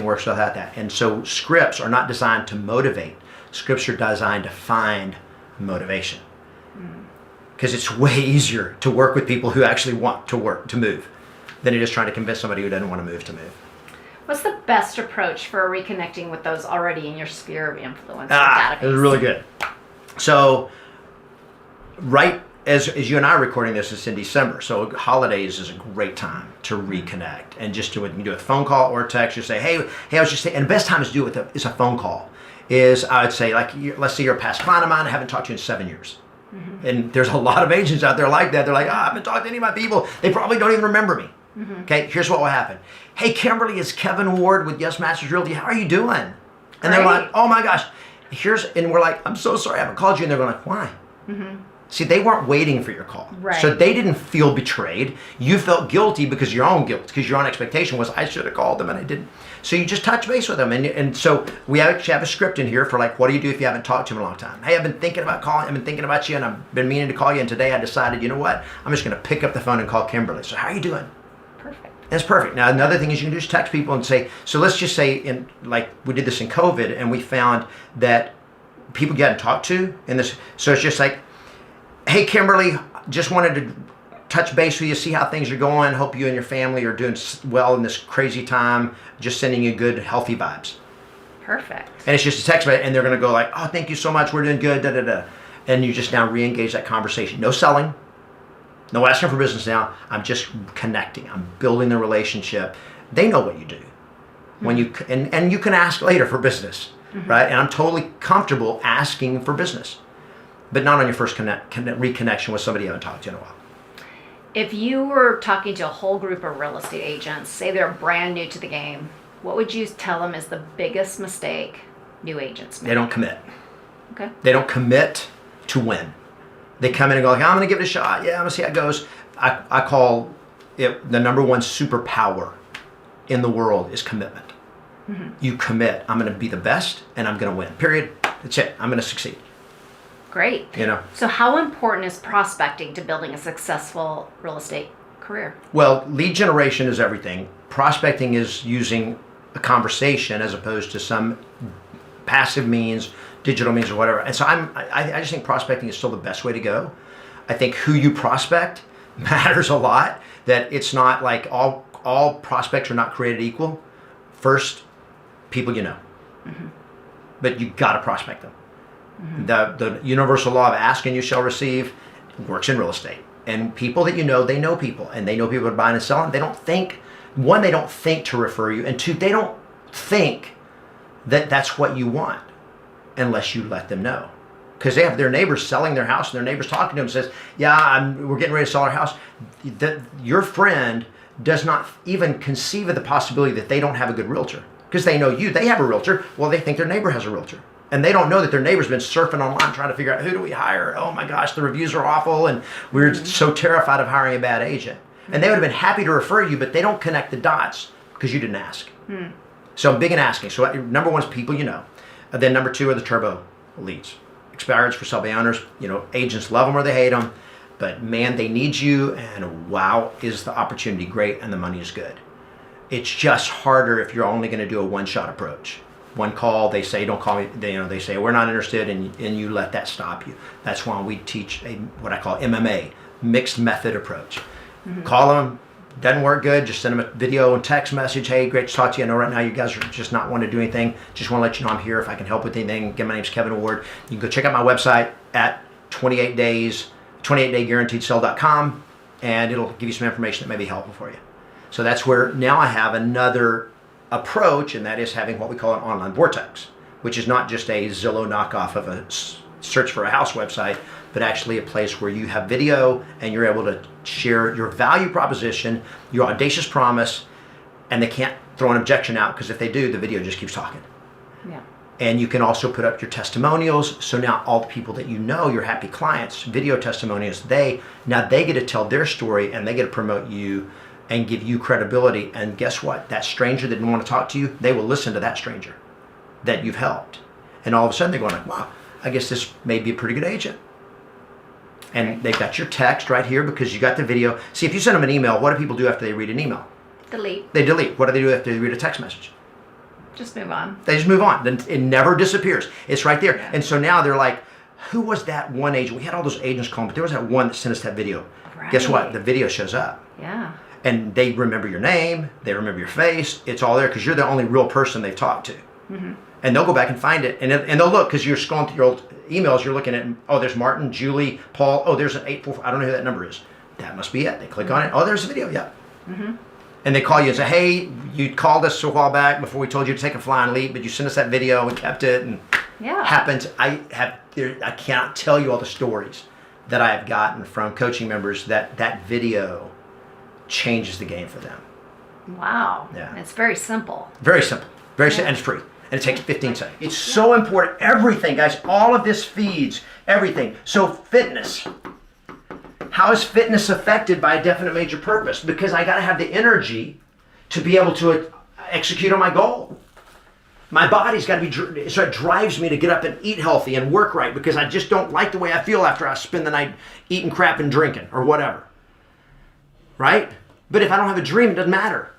works without that. And so scripts are not designed to motivate. Scripts are designed to find motivation. Because it's way easier to work with people who actually want to move, than it is trying to convince somebody who doesn't want to move to move. What's the best approach for reconnecting with those already in your sphere of influence database? It was really good. So, right as you and I are recording this, it's in December. So holidays is a great time to reconnect. And just you can do a phone call or a text. You say, hey, I was just saying, and the best time to do it is a phone call. I would say, like, let's say you're a past client of mine, I haven't talked to you in 7 years. And there's a lot of agents out there like that. They're like, I haven't talked to any of my people. They probably don't even remember me. Okay, here's what will happen. Hey, Kimberly, it's Kevin Ward with Yes Masters Realty. How are you doing? And they're like, oh my gosh. And we're like, I'm so sorry I haven't called you. And they're going like, why? See, they weren't waiting for your call. Right. So they didn't feel betrayed. You felt guilty because your own guilt, because your own expectation was, I should have called them and I didn't. So you just touch base with them. And so we actually have a script in here for like, what do you do if you haven't talked to them in a long time? Hey, I've been thinking about calling. I've been thinking about you and I've been meaning to call you. And today I decided, you know what? I'm just going to pick up the phone and call Kimberly. So how are you doing? Perfect. That's perfect. Now, another thing is you can just text people and say, so let's just say, like we did this in COVID, and we found that people get and talk to in this. So it's just like, hey, Kimberly, just wanted to touch base with you, see how things are going. Hope you and your family are doing well in this crazy time. Just sending you good, healthy vibes. Perfect. And it's just a text, and they're going to go like, oh, thank you so much. We're doing good, da, da, da. And you just now re-engage that conversation. No selling. No asking for business now. I'm just connecting. I'm building the relationship. They know what you do. When you and you can ask later for business, right? And I'm totally comfortable asking for business, but not on your first reconnection with somebody you haven't talked to in a while. If you were talking to a whole group of real estate agents, say they're brand new to the game, what would you tell them is the biggest mistake new agents make? They don't commit. Okay. They don't commit to win. They come in and go like, I'm going to give it a shot. Yeah, I'm going to see how it goes. I call it the number one superpower in the world is commitment. You commit. I'm going to be the best and I'm going to win. Period. That's it. I'm going to succeed. Great. You know. So how important is prospecting to building a successful real estate career? Well, lead generation is everything. Prospecting is using a conversation as opposed to some passive means, digital means, or whatever. And so I just think prospecting is still the best way to go. I think who you prospect matters a lot. That it's not like all prospects are not created equal. First, people you know. But you got to prospect them. The universal law of ask and you shall receive works in real estate. And people that you know, they know people. And they know people are buying and selling. They don't think, one, they don't think to refer you. And two, they don't think that that's what you want unless you let them know. Because they have their neighbors selling their house and their neighbors talking to them and says, yeah, we're getting ready to sell our house. Your friend does not even conceive of the possibility that they don't have a good realtor. Because they know you, they have a realtor. Well, they think their neighbor has a realtor. And they don't know that their neighbor's been surfing online trying to figure out who do we hire? Oh my gosh, the reviews are awful and we're so terrified of hiring a bad agent. And they would have been happy to refer you, but they don't connect the dots because you didn't ask. So I'm big in asking. So number one is people you know. And then number two are the turbo leads. Expireds for sub owners. You know, agents love them or they hate them. But man, they need you, and wow, is the opportunity great and the money is good. It's just harder if you're only going to do a one-shot approach. One call, they say, don't call me, they say, we're not interested, and you let that stop you. That's why we teach what I call MMA, mixed method approach. Call them, doesn't work good, just send them a video and text message, hey, great to talk to you. I know right now you guys are just not wanting to do anything. Just want to let you know I'm here if I can help with anything. Again, my name's Kevin Ward. You can go check out my website at 28dayguaranteedsell.com, and it'll give you some information that may be helpful for you. So that's where now I have another approach, and that is having what we call an online vortex, which is not just a Zillow knockoff of a search for a house website, but actually a place where you have video and you're able to share your value proposition, your audacious promise, and they can't throw an objection out because if they do, the video just keeps talking. Yeah. And you can also put up your testimonials. So now all the people that you know, your happy clients, video testimonials, they get to tell their story and they get to promote you and give you credibility. And guess what? That stranger that didn't want to talk to you, they will listen to that stranger that you've helped. And all of a sudden they're going like, wow, I guess this may be a pretty good agent. And they've got your text right here because you got the video. See, if you send them an email, what do people do after they read an email? Delete. They delete. What do they do after they read a text message? Just move on. They just move on. Then it never disappears. It's right there. Yeah. And so now they're like, who was that one agent? We had all those agents call, but there was that one that sent us that video. Right. Guess what? The video shows up. Yeah. And they remember your name. They remember your face. It's all there because you're the only real person they've talked to. And they'll go back and find it. And they'll look because you're scrolling through your old emails. You're looking at, oh, there's Martin, Julie, Paul. Oh, there's an 844. I don't know who that number is. That must be it. They click on it. Oh, there's a video. Yeah. And they call you and say, hey, you called us a while back before we told you to take a flying leap, but you sent us that video. We kept it. And happens. I cannot tell you all the stories that I have gotten from coaching members that video changes the game for them. Wow. Yeah. It's very simple. Very simple. Very simple. And it's free. And it takes 15 seconds. It's so important. Everything, guys, all of this feeds everything. So fitness. How is fitness affected by a definite major purpose? Because I got to have the energy to be able to execute on my goal. My body's got to be, so it drives me to get up and eat healthy and work right because I just don't like the way I feel after I spend the night eating crap and drinking or whatever. Right? But if I don't have a dream, it doesn't matter.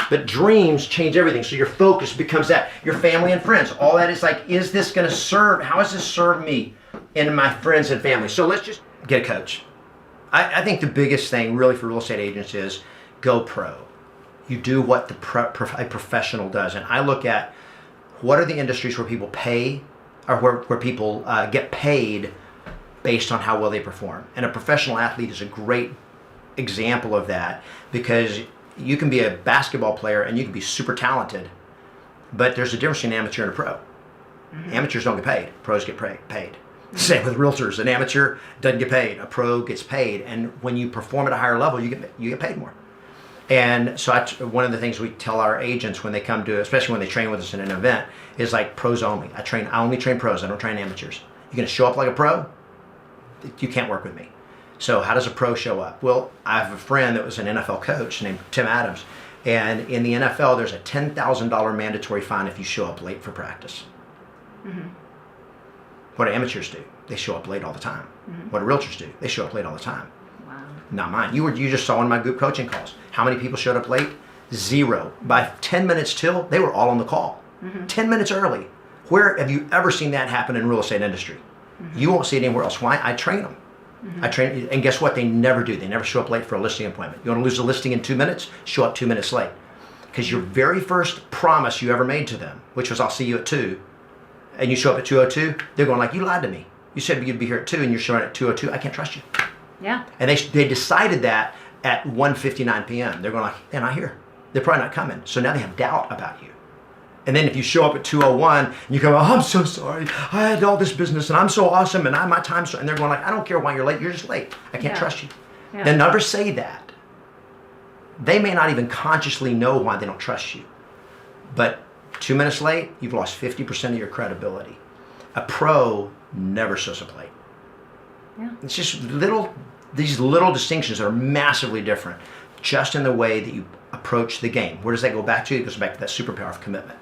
But dreams change everything. So your focus becomes that. Your family and friends. All that is like, is this going to serve? How does this serve me and my friends and family? So let's just get a coach. I think the biggest thing really for real estate agents is go pro. You do what a professional does. And I look at what are the industries where people pay or where people get paid based on how well they perform. And a professional athlete is a great example of that, because you can be a basketball player and you can be super talented, but there's a difference between an amateur and a pro. Amateurs don't get paid, pros get paid. Same with realtors. An amateur doesn't get paid, a pro gets paid. And when you perform at a higher level, you get paid more. And so one of the things we tell our agents when they come to, especially when they train with us in an event, is like pros only. I only train pros, I don't train amateurs. You're gonna show up like a pro, you can't work with me. So how does a pro show up? Well, I have a friend that was an NFL coach named Tim Adams. And in the NFL, there's a $10,000 mandatory fine if you show up late for practice. What do amateurs do? They show up late all the time. What do realtors do? They show up late all the time. Wow. Not mine. You just saw in my group coaching calls. How many people showed up late? 0. By 10 minutes till, they were all on the call. 10 minutes early. Where have you ever seen that happen in real estate industry? You won't see it anywhere else. Why? I train them. I train, and guess what? They never do. They never show up late for a listing appointment. You want to lose a listing in 2 minutes? Show up 2 minutes late. Because your very first promise you ever made to them, which was I'll see you at 2, and you show up at 2:02, they're going like, you lied to me. You said you'd be here at 2 and you're showing at 2:02. I can't trust you. Yeah. And they decided that at 1:59 p.m. They're going like, they're not here. They're probably not coming. So now they have doubt about you. And then if you show up at 2:01 and you go, oh, I'm so sorry. I had all this business and I'm so awesome and my time's so, and they're going like, I don't care why you're late. You're just late. I can't trust you. Yeah. Then never say that. They may not even consciously know why they don't trust you. But 2 minutes late, you've lost 50% of your credibility. A pro never shows up late. Yeah. It's just these little distinctions that are massively different just in the way that you approach the game. Where does that go back to? It goes back to that superpower of commitment.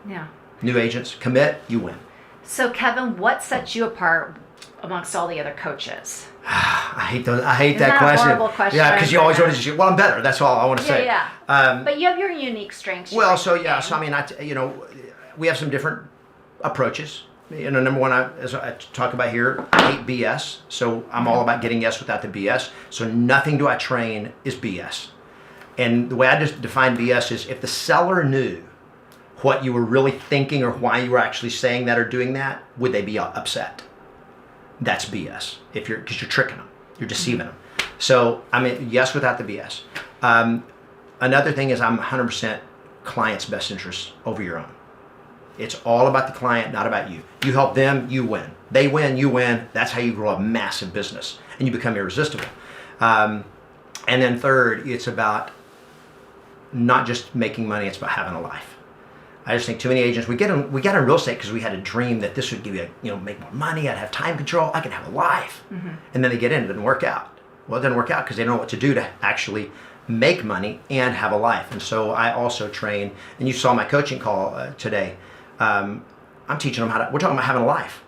Yeah. New agents, commit, you win. So Kevin, what sets you apart amongst all the other coaches? I hate that Isn't that a question. horrible question? Yeah, because you always want to say, well, I'm better. That's all I want to say. Yeah. But you have your unique strengths. Well, so yeah, so I mean, we have some different approaches. Number one, as I talk about here, I hate BS. So I'm all about getting yes without the BS. So nothing do I train is BS. And the way I just define BS is if the seller knew what you were really thinking or why you were actually saying that or doing that, would they be upset? That's BS. Because you're tricking them, you're deceiving them. So I mean, yes without the BS. Another thing is I'm 100% client's best interest over your own. It's all about the client, not about you. You help them, you win. They win, you win. That's how you grow a massive business and you become irresistible. And then third, it's about not just making money, it's about having a life. I just think too many agents, we got in real estate because we had a dream that this would give you, make more money, I'd have time control, I could have a life. And then they get in, it doesn't work out. Well, it doesn't work out because they don't know what to do to actually make money and have a life. And so I also train, and you saw my coaching call today, I'm teaching them we're talking about having a life.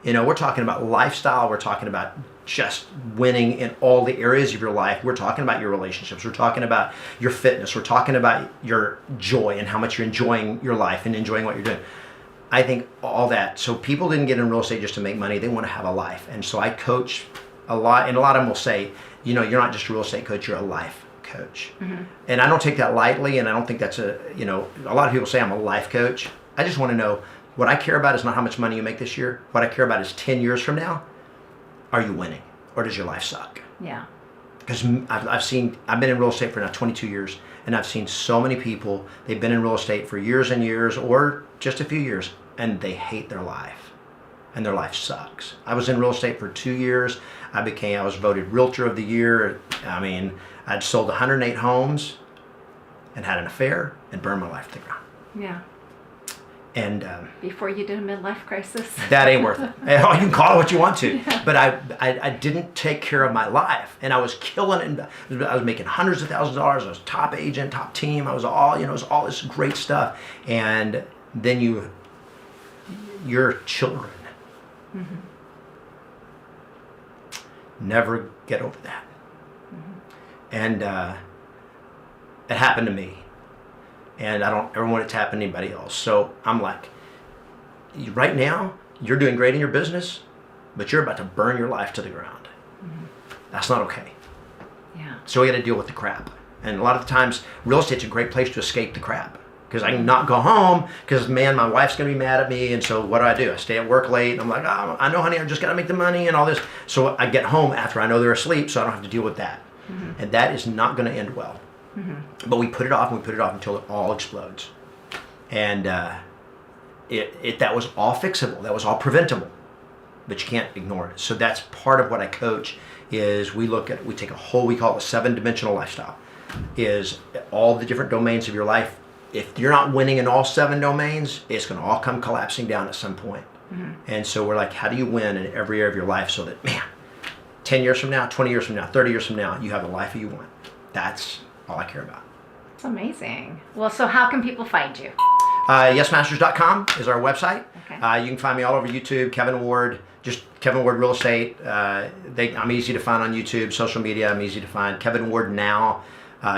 We're talking about lifestyle, we're talking about just winning in all the areas of your life. We're talking about your relationships. We're talking about your fitness. We're talking about your joy and how much you're enjoying your life and enjoying what you're doing. I think all that. So people didn't get in real estate just to make money. They want to have a life. And so I coach a lot, and a lot of them will say, you're not just a real estate coach, you're a life coach. And I don't take that lightly, and I don't think that's a lot of people say I'm a life coach. I just want to know, what I care about is not how much money you make this year. What I care about is 10 years from now, are you winning or does your life suck? Yeah. Because I've been in real estate for now 22 years, and I've seen so many people, they've been in real estate for years and years or just a few years, and they hate their life and their life sucks. I was in real estate for 2 years. I was voted Realtor of the Year. I mean, I'd sold 108 homes and had an affair and burned my life to the ground. Yeah. And before you did a midlife crisis. That ain't worth it. You can call it what you want to, but I didn't take care of my life, and I was killing it. I was making hundreds of thousands of dollars. I was top agent, top team. I was all, it was all this great stuff. And then your children never get over that. And it happened to me. And I don't ever want it to happen to anybody else. So I'm like, right now, you're doing great in your business, but you're about to burn your life to the ground. That's not okay. Yeah. So we got to deal with the crap. And a lot of the times, real estate's a great place to escape the crap. Because I can not go home because, man, my wife's going to be mad at me. And so what do? I stay at work late. I'm like, oh, I know, honey, I just got to make the money and all this. So I get home after I know they're asleep, so I don't have to deal with that. And that is not going to end well. But we put it off and we put it off until it all explodes. And that was all fixable. That was all preventable. But you can't ignore it. So that's part of what I coach is we take a whole, we call it a 7-dimensional lifestyle, is all the different domains of your life. If you're not winning in all 7 domains, it's going to all come collapsing down at some point. And so we're like, how do you win in every area of your life so that, man, 10 years from now, 20 years from now, 30 years from now, you have the life you want. That's all I care about. That's amazing. Well, so how can people find you? YesMasters.com is our website. Okay. You can find me all over YouTube, Kevin Ward, just Kevin Ward Real Estate. I'm easy to find on YouTube, social media, I'm easy to find. Kevin Ward Now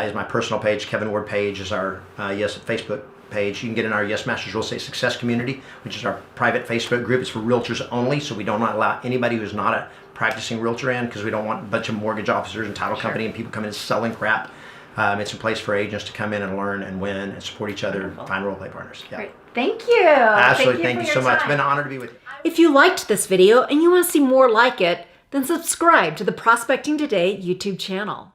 is my personal page. Kevin Ward page is our Facebook page. You can get in our Yes Masters Real Estate Success Community, which is our private Facebook group. It's for realtors only, so we don't allow anybody who's not a practicing realtor in because we don't want a bunch of mortgage officers and title company and people coming in selling crap. It's a place for agents to come in and learn and win and support each other and find role play partners. Yeah. Great. Thank you. Absolutely. Thank you for so your much. It's time. been an honor to be with you. If you liked this video and you want to see more like it, then subscribe to the Prospecting Today YouTube channel.